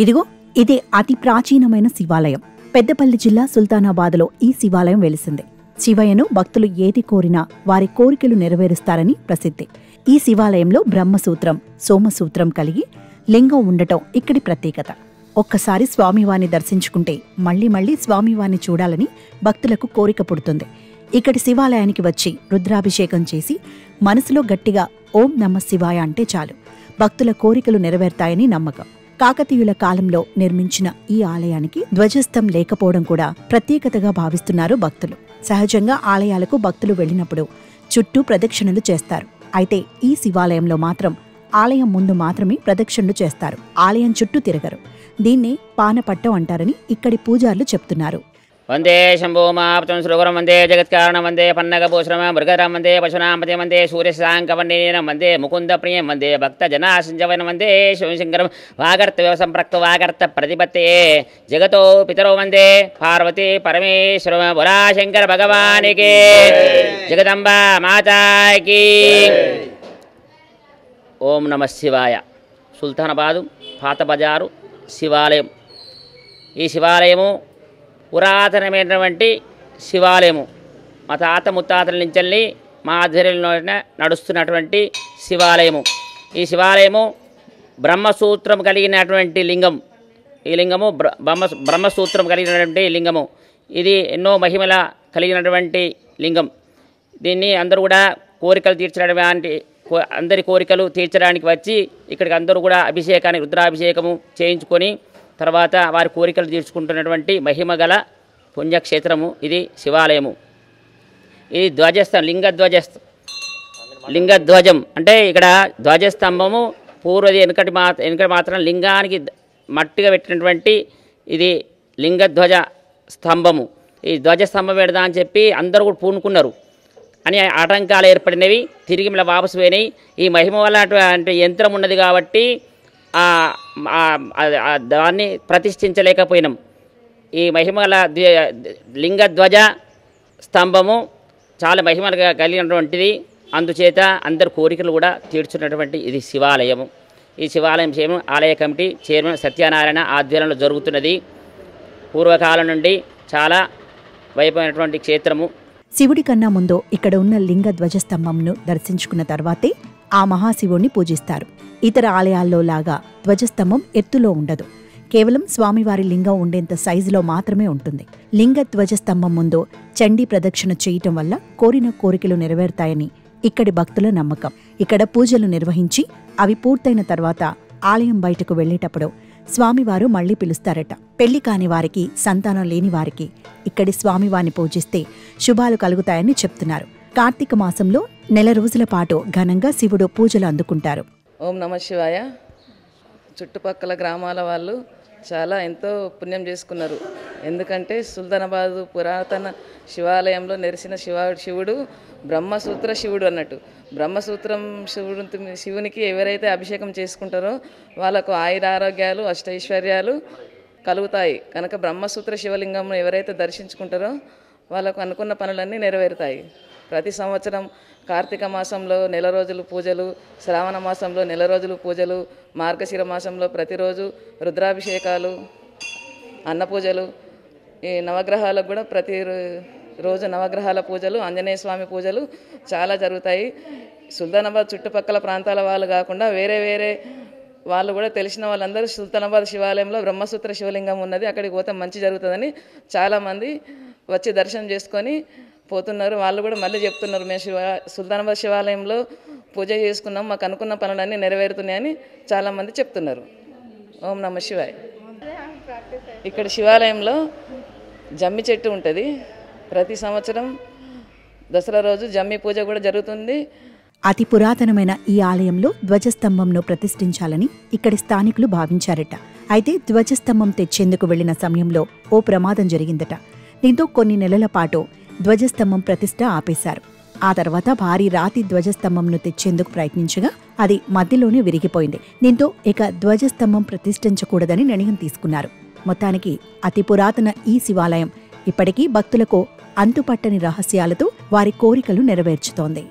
ఇదిగో ఇది అతి ప్రాచీనమైన శివాలయం. పెద్దపల్లి జిల్లా సుల్తానాబాద్లో ఈ శివాలయం వెలిసింది. శివయ్యను భక్తులు ఏది కోరినా వారి కోరికలు నెరవేరుస్తారని ప్రసిద్ధి. ఈ శివాలయంలో బ్రహ్మసూత్రం, సోమసూత్రం కలిగి లింగం ఉండటం ఇక్కడి ప్రత్యేకత. ఒక్కసారి స్వామివారిని దర్శించుకుంటే మళ్లీ మళ్లీ స్వామివారిని చూడాలని భక్తులకు కోరిక పుడుతుంది. ఇక్కడి శివాలయానికి వచ్చి రుద్రాభిషేకం చేసి మనసులో గట్టిగా ఓం నమః శివాయ అంటే చాలు భక్తుల కోరికలు నెరవేరుతాయని నమ్మకం. కాకతీయుల కాలంలో నిర్మించిన ఈ ఆలయానికి ధ్వజస్తం లేకపోవడం కూడా ప్రత్యేకతగా భావిస్తున్నారు భక్తులు. సహజంగా ఆలయాలకు భక్తులు వెళ్లినప్పుడు చుట్టూ ప్రదక్షిణలు చేస్తారు. అయితే ఈ శివాలయంలో మాత్రం ఆలయం ముందు మాత్రమే ప్రదక్షిణలు చేస్తారు. ఆలయం చుట్టూ తిరగరు. దీన్నే పానపట్టం అంటారని ఇక్కడి పూజారులు చెప్తున్నారు. వందే శంభోమాప్తం సురగురం వందే జగత్కారణం వందే పన్నగభూషణ మృగరం వందే పశునామతే వందే సూర్యశాంకవర్ణీనం వందే ముకుంద ప్రియం వందే భక్త జనాసింజవన వందే శివశంకరం వాగర్త వ్యవసంప్రక్త వాగర్త ప్రతిపత్తే జగతో పితరో వందే పార్వతీ పరమేశ్వర బురా శంకర భగవానికి జగదంబ మాతాకి. ఓం నమః శివాయ. సుల్తానాబాదు పాత బజారు శివాలయం. ఈ శివాలయము పురాతనమైనటువంటి శివాలయము. మా తాత ముత్తాతల నుంచి మా ఆధ్వర్యంలో నడుస్తున్నటువంటి శివాలయము. ఈ శివాలయము బ్రహ్మసూత్రం కలిగినటువంటి లింగం. ఈ లింగము బ్రహ్మసూత్రం కలిగినటువంటి లింగము. ఇది ఎన్నో మహిమల కలిగినటువంటి లింగం. దీన్ని అందరూ కూడా కోరికలు తీర్చడానికి అందరి కోరికలు తీర్చడానికి వచ్చి ఇక్కడికి అందరూ కూడా అభిషేకానికి రుద్రాభిషేకము చేయించుకొని తర్వాత వారి కోరికలు తీర్చుకుంటున్నటువంటి మహిమగల పుణ్యక్షేత్రము ఇది శివాలయము. ఇది లింగధ్వజం అంటే ఇక్కడ ధ్వజస్తంభము పూర్వది వెనుకటి మాత్రం లింగానికి మట్టిగా పెట్టినటువంటి ఇది లింగధ్వజ స్తంభము. ఈ ధ్వజస్తంభం పెడదా అని చెప్పి అందరూ కూడా పూనుకున్నారు. అని ఆటంకాలు ఏర్పడినవి, తిరిగి మళ్ళీ వాపసు పోయినాయి. ఈ మహిమ వల్ల అంటే యంత్రం ఉన్నది కాబట్టి దాన్ని ప్రతిష్ఠించలేకపోయినాం. ఈ మహిమల లింగధ్వజ స్తంభము చాలా మహిమలుగా కలిగినటువంటిది. అందుచేత అందరి కోరికలు కూడా తీర్చున్నటువంటి ఇది శివాలయము. ఈ శివాలయం చైర్మన్ ఆలయ కమిటీ చైర్మన్ సత్యనారాయణ ఆధ్వర్యంలో జరుగుతున్నది. పూర్వకాలం నుండి చాలా వైభవమైనటువంటి క్షేత్రము. శివుడి కన్నా ముందు ఇక్కడ ఉన్న లింగ ధ్వజస్తంభంను దర్శించుకున్న తర్వాతే ఆ మహాశివుణ్ణి పూజిస్తారు. ఇతర ఆలయాల్లో లాగా ధ్వజస్తంభం ఎత్తులో ఉండదు. కేవలం స్వామివారి లింగం ఉండేంత సైజులో మాత్రమే ఉంటుంది. లింగ ధ్వజస్తంభం ముందు చండీ ప్రదక్షిణ చేయటం వల్ల కోరిన కోరికలు నెరవేరుతాయని ఇక్కడి భక్తుల నమ్మకం. ఇక్కడ పూజలు నిర్వహించి అవి పూర్తయిన తర్వాత ఆలయం బయటకు వెళ్లేటప్పుడు స్వామివారు మళ్లీ పిలుస్తారట. పెళ్లి కాని వారికి, సంతానం లేని వారికి ఇక్కడి స్వామివారిని పూజిస్తే శుభాలు కలుగుతాయని చెప్తున్నారు. కార్తీక మాసంలో 4 రోజుల పాటు ఘనంగా శివుడు పూజలు అందుకుంటారు. ఓం నమః శివాయ. చుట్టుపక్కల గ్రామాల వాళ్ళు చాలా ఎంతో పుణ్యం చేసుకున్నారు. ఎందుకంటే సుల్తానాబాదు పురాతన శివాలయంలో నెరిసిన శివుడు బ్రహ్మసూత్ర శివుడు అన్నట్టు. బ్రహ్మసూత్రం శివునికి ఎవరైతే అభిషేకం చేసుకుంటారో వాళ్ళకు ఆయురారోగ్యాలు, అష్టైశ్వర్యాలు కలుగుతాయి. కనుక బ్రహ్మసూత్ర శివలింగం ఎవరైతే దర్శించుకుంటారో వాళ్ళకు అనుకున్న పనులన్నీ నెరవేరుతాయి. ప్రతి సంవత్సరం కార్తీక మాసంలో 4 రోజులు పూజలు, శ్రావణ మాసంలో 4 రోజులు పూజలు, మార్గశిర మాసంలో ప్రతిరోజు రుద్రాభిషేకాలు, అన్న పూజలు, ఈ నవగ్రహాలకు కూడా ప్రతిరోజు నవగ్రహాల పూజలు, ఆంజనేయ స్వామి పూజలు చాలా జరుగుతాయి. సుల్తానాబాద్ చుట్టుపక్కల ప్రాంతాల వాళ్ళు కాకుండా వేరే వాళ్ళు కూడా తెలిసిన వాళ్ళందరూ సుల్తానాబాద్ శివాలయంలో బ్రహ్మసూత్ర శివలింగం ఉన్నది, అక్కడికి పోతే మంచి జరుగుతుందని చాలామంది వచ్చి దర్శనం చేసుకొని పోతున్నారు. వాళ్ళు కూడా మళ్ళీ చెప్తున్నారు, మేము సుల్తానాబాద్ శివాలయంలో పూజ చేసుకున్నాం, మాకు అనుకున్న పనులన్నీ నెరవేరుతున్నాయని చాలామంది చెప్తున్నారు. ఓం నమః శివాయ. ఇక్కడ శివాలయంలో జమ్మి చెట్టు ఉంటుంది. ప్రతి సంవత్సరం దసరా రోజు జమ్మి పూజ కూడా జరుగుతుంది. అతి పురాతనమైన ఈ ఆలయంలో ధ్వజస్తంభంను ప్రతిష్ఠించాలని ఇక్కడి స్థానికులు భావించారట. అయితే ధ్వజస్తంభం తెచ్చేందుకు వెళ్లిన సమయంలో ఓ ప్రమాదం జరిగిందట. దీంతో కొన్ని నెలల పాటు ధ్వజస్తంభం ప్రతిష్ఠ ఆపేశారు. ఆ తర్వాత భారీ రాతి ధ్వజస్తంభంను తెచ్చేందుకు ప్రయత్నించగా అది మధ్యలోనే విరిగిపోయింది. దీంతో ఇక ధ్వజస్తంభం ప్రతిష్ఠించకూడదని నిర్ణయం తీసుకున్నారు. మొత్తానికి అతి పురాతన ఈ శివాలయం ఇప్పటికీ భక్తులకు అంతుపట్టని రహస్యాలతో వారి కోరికలు నెరవేర్చుతోంది.